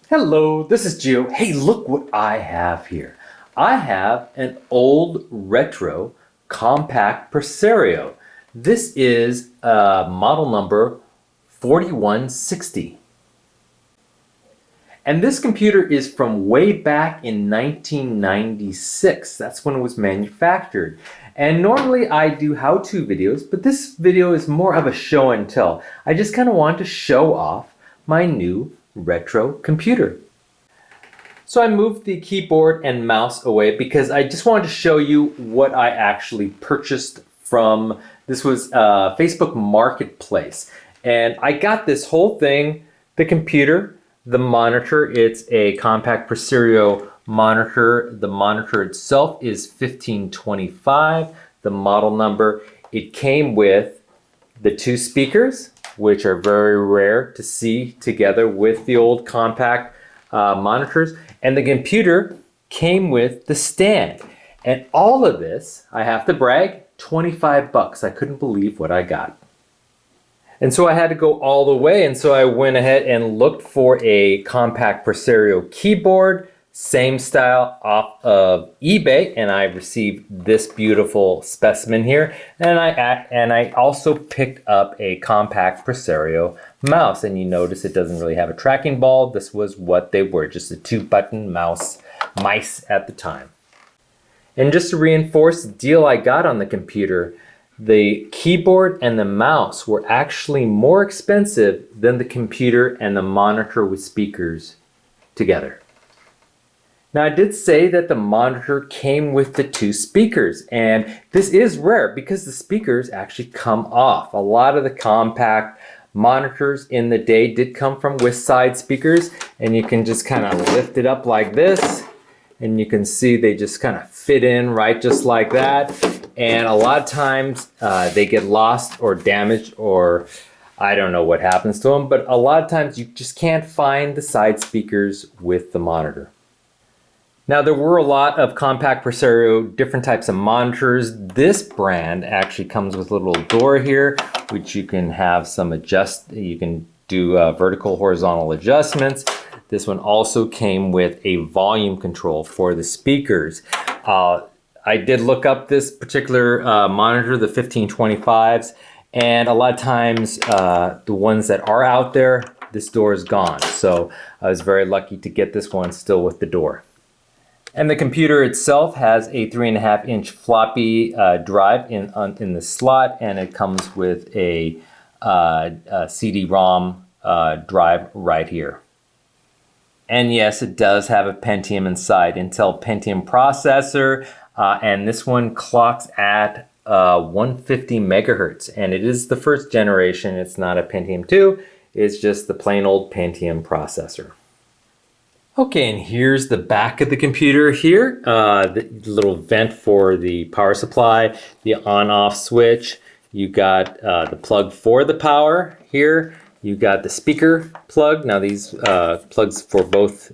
Hello, this is Gio. Hey, look what I have here. I have an old Retro Compaq Presario. This is model number 4160. And this computer is from way back in 1996. That's when it was manufactured. And normally I do how-to videos, but this video is more of a show and tell. I just kind of wanted to show off my new retro computer. So I moved the keyboard and mouse away because I just wanted to show you what I actually purchased from, this was Facebook Marketplace. And I got this whole thing, the computer, the monitor, it's a Compaq Presario monitor. The monitor itself is 1525, the model number. It came with the two speakers, which are very rare to see together with the old Compaq monitors. And the computer came with the stand. And all of this, I have to brag, 25 bucks. I couldn't believe what I got. And so I had to go all the way. And so I went ahead and looked for a Compaq Presario keyboard, same style, off of eBay, and I received this beautiful specimen here. And I also picked up a Compaq Presario mouse, and you notice it doesn't really have a tracking ball. This was what they were, just a 2-button mice at the time. And just to reinforce the deal I got on the computer, the keyboard and the mouse were actually more expensive than the computer and the monitor with speakers together. Now, I did say that the monitor came with the two speakers, and this is rare because the speakers actually come off. A lot of the Compaq monitors in the day did come from with side speakers, and you can just kind of lift it up like this, and you can see they just kind of fit in right just like that. And a lot of times they get lost or damaged, or I don't know what happens to them, but a lot of times you just can't find the side speakers with the monitor. Now, there were a lot of Compaq Presario, different types of monitors. This brand actually comes with a little door here, which you can have some you can do vertical, horizontal adjustments. This one also came with a volume control for the speakers. I did look up this particular monitor, the 1525s, and a lot of times the ones that are out there, this door is gone. So I was very lucky to get this one still with the door. And the computer itself has a 3.5-inch floppy drive in the slot, and it comes with a CD-ROM drive right here. And yes, it does have a Pentium inside, Intel Pentium processor, and this one clocks at 150 megahertz, and it is the first generation. It's not a Pentium 2, it's just the plain old Pentium processor. Okay, and here's the back of the computer here, the little vent for the power supply, the on-off switch. You got the plug for the power here. You got the speaker plug. Now these plugs for both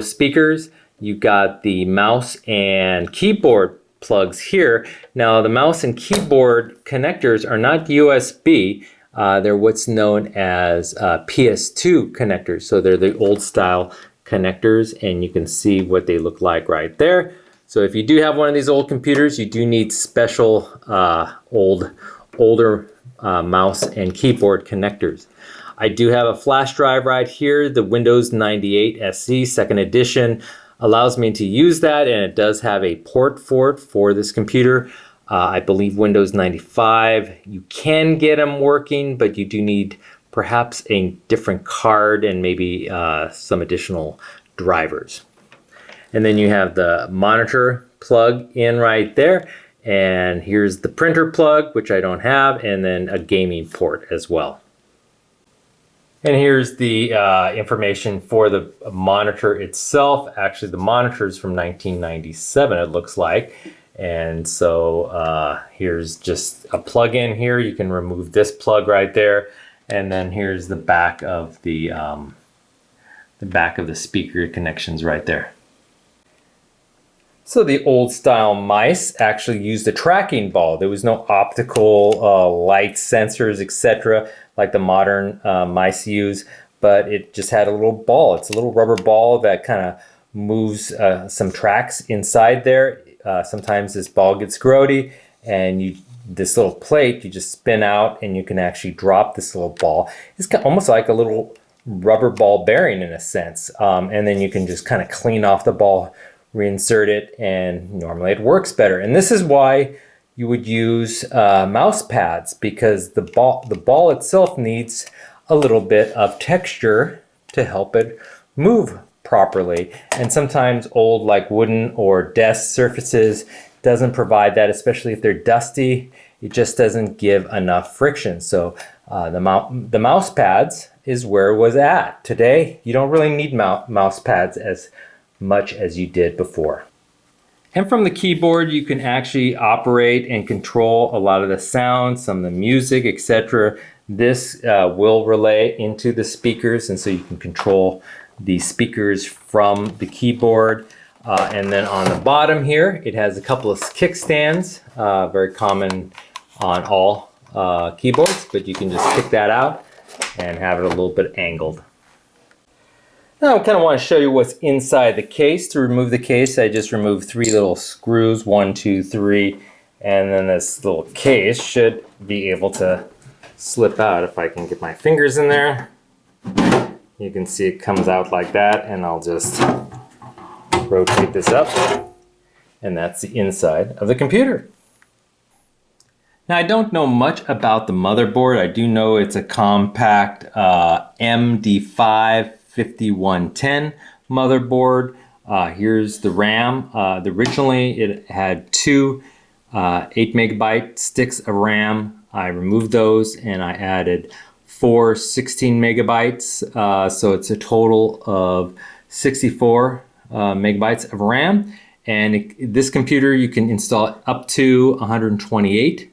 speakers. You got the mouse and keyboard plugs here. Now the mouse and keyboard connectors are not USB. They're what's known as PS2 connectors. So they're the old style connectors, and you can see what they look like right there. So if you do have one of these old computers, you do need special older mouse and keyboard connectors. I do have a flash drive right here. The Windows 98 SE 2nd edition allows me to use that, and it does have a port for it for this computer. I believe Windows 95, you can get them working, but you do need perhaps a different card and maybe some additional drivers. And then you have the monitor plug in right there. And here's the printer plug, which I don't have, and then a gaming port as well. And here's the information for the monitor itself. Actually, the monitor is from 1997, it looks like. And so here's just a plug-in here. You can remove this plug right there. And then here's the back of the speaker connections right there. So the old style mice actually used a tracking ball. There was no optical light sensors, etc., like the modern mice use. but it just had a little ball. It's a little rubber ball that kind of moves some tracks inside there. Sometimes this ball gets grody, and this little plate you just spin out, and you can actually drop this little ball. It's almost like a little rubber ball bearing in a sense, and then you can just kind of clean off the ball, reinsert it, and normally it works better. And this is why you would use mouse pads, because the ball itself needs a little bit of texture to help it move properly. And sometimes old like wooden or desk surfaces doesn't provide that, especially if they're dusty. It just doesn't give enough friction. So the mouse pads is where it was at. Today, you don't really need mouse pads as much as you did before. And from the keyboard, you can actually operate and control a lot of the sounds, some of the music, etc. This will relay into the speakers, and so you can control the speakers from the keyboard. And then on the bottom here, it has a couple of kickstands, very common on all keyboards, but you can just kick that out and have it a little bit angled. Now I kind of want to show you what's inside the case. To remove the case, I just removed 3 little screws, 1, 2, 3, and then this little case should be able to slip out if I can get my fingers in there. You can see it comes out like that, and I'll just rotate this up, and that's the inside of the computer. Now I don't know much about the motherboard. I do know it's a Compaq MD5 5110 motherboard. Here's the RAM. Originally it had 2 8 megabyte sticks of RAM. I removed those and I added 4 16 megabytes. So it's a total of 64 megabytes of RAM. And this computer you can install up to 128.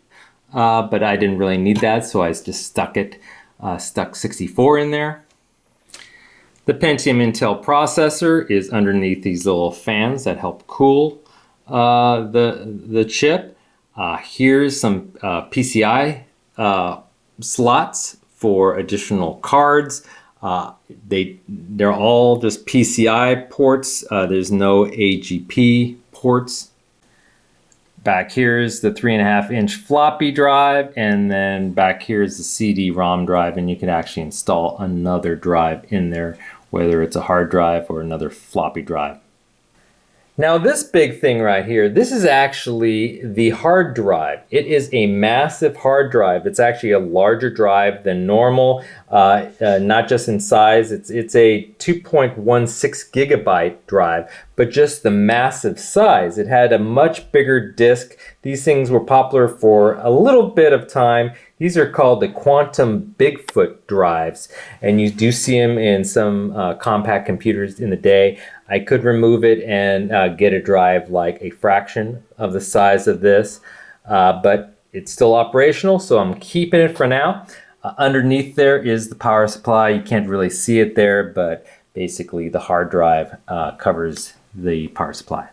But I didn't really need that, so I just stuck 64 in there. The Pentium Intel processor is underneath these little fans that help cool the chip. Here's some PCI slots for additional cards. They're all just PCI ports. There's no AGP ports. Back here's the 3.5-inch floppy drive, and then back here's the CD-ROM drive, and you can actually install another drive in there, whether it's a hard drive or another floppy drive. Now this big thing right here, this is actually the hard drive. It is a massive hard drive. It's actually a larger drive than normal, not just in size. It's a 2.16 gigabyte drive, but just the massive size. It had a much bigger disk. These things were popular for a little bit of time. These are called the quantum Bigfoot drives, and you do see them in some Compaq computers in the day. I could remove it and get a drive like a fraction of the size of this, but it's still operational, so I'm keeping it for now. Underneath there is the power supply. You can't really see it there, but basically the hard drive covers the power supply.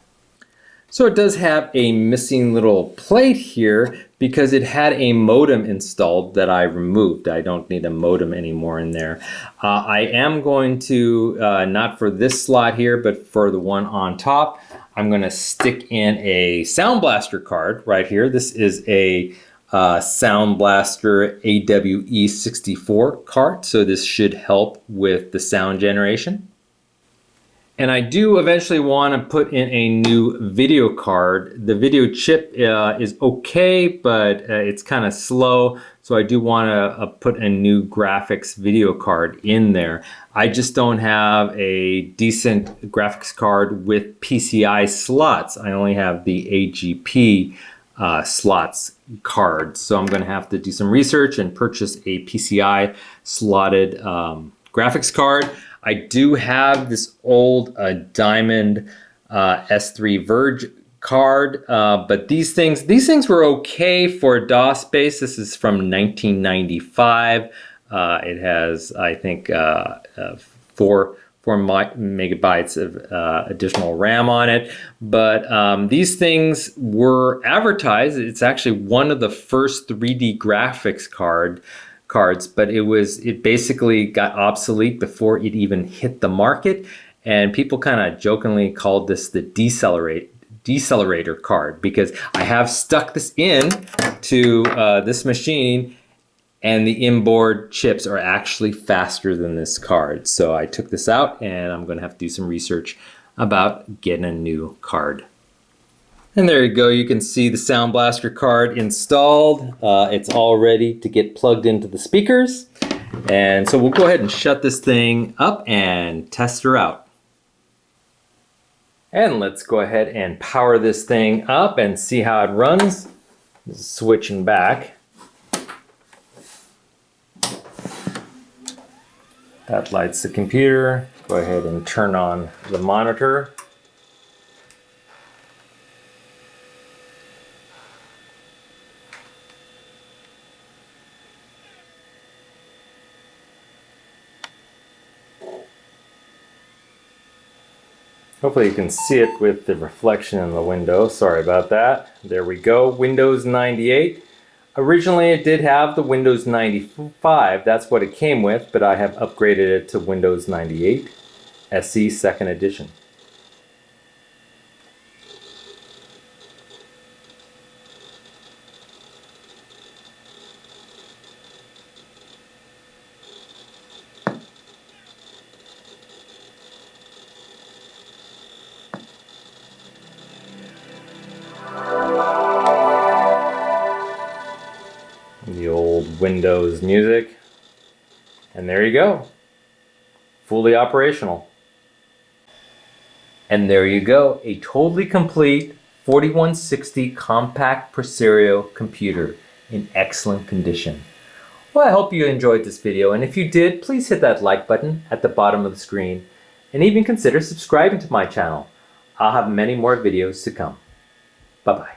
So it does have a missing little plate here because it had a modem installed that I removed. I don't need a modem anymore in there. I am going to, not for this slot here, but for the one on top, I'm going to stick in a Sound Blaster card right here. This is a Sound Blaster AWE64 card, so this should help with the sound generation. And I do eventually want to put in a new video card. The video chip is okay, but it's kind of slow. So I do want to put a new graphics video card in there. I just don't have a decent graphics card with PCI slots. I only have the AGP slots cards. So I'm going to have to do some research and purchase a PCI slotted graphics card. I do have this old Diamond S3 Verge card, but these things were okay for DOS space. This is from 1995. It has, I think, 4 megabytes of additional RAM on it. But these things were advertised. It's actually one of the first 3D graphics cards, but it basically got obsolete before it even hit the market, and people kind of jokingly called this the decelerator card, because I have stuck this in to this machine, and the inboard chips are actually faster than this card. So I took this out, and I'm going to have to do some research about getting a new card. And there you go, you can see the Sound Blaster card installed. It's all ready to get plugged into the speakers. And so we'll go ahead and shut this thing up and test her out. And let's go ahead and power this thing up and see how it runs. Switching back. That lights the computer. Go ahead and turn on the monitor. Hopefully you can see it with the reflection in the window. Sorry about that. There we go, Windows 98. Originally it did have the Windows 95, that's what it came with, but I have upgraded it to Windows 98 SE 2nd edition. The old Windows music, and there you go, fully operational. And there you go, a totally complete 4160 Compaq Presario computer in excellent condition. Well, I hope you enjoyed this video, and if you did, please hit that like button at the bottom of the screen, and even consider subscribing to my channel. I'll have many more videos to come. Bye-bye.